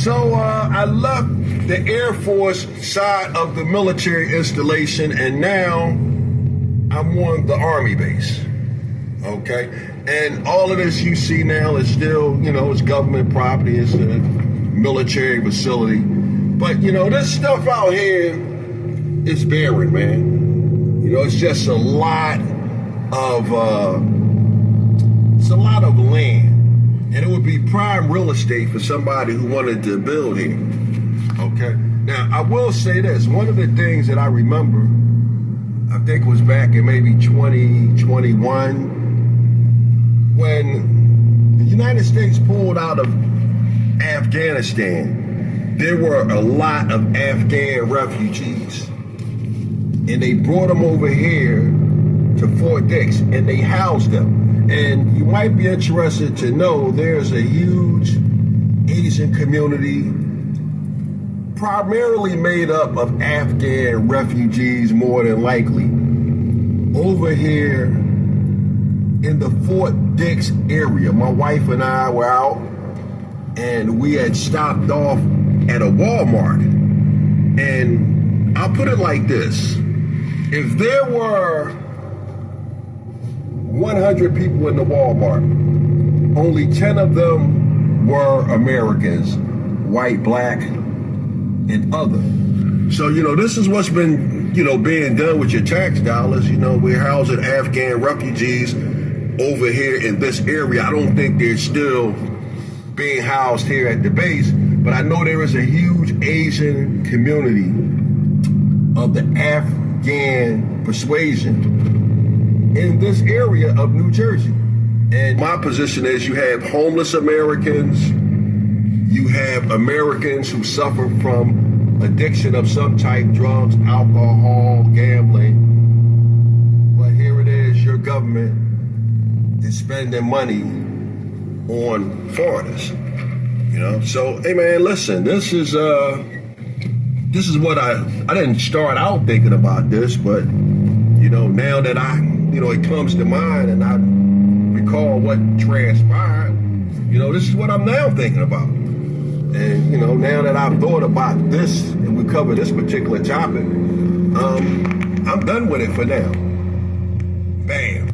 So I left the Air Force side of the military installation, and now I'm on the Army base. Okay, and all of this you see now is still, it's government property. It's a military facility, but this stuff out here is barren, man. It's just a lot of land, and it would be prime real estate for somebody who wanted to build here. Okay, now I will say this: one of the things that I remember, I think it was back in maybe 2021. When the United States pulled out of Afghanistan, there were a lot of Afghan refugees. And they brought them over here to Fort Dix, and they housed them. And you might be interested to know there's a huge Asian community, primarily made up of Afghan refugees, more than likely, over here in the Fort Dix area. My wife and I were out, and we had stopped off at a Walmart. And I'll put it like this: if there were 100 people in the Walmart, only 10 of them were Americans, white, black, and other. So, this is what's been, being done with your tax dollars. We're housing Afghan refugees over here in this area. I don't think they're still being housed here at the base, but I know there is a huge Asian community of the Afghan persuasion in this area of New Jersey. And my position is, you have homeless Americans, you have Americans who suffer from addiction of some type, drugs, alcohol, gambling. But here it is, your government is spending money on foreigners, So, hey man, listen, this is what I didn't start out thinking about this, but now that it comes to mind and I recall what transpired, this is what I'm now thinking about. And now that I've thought about this and we covered this particular topic, I'm done with it for now. B.A.M.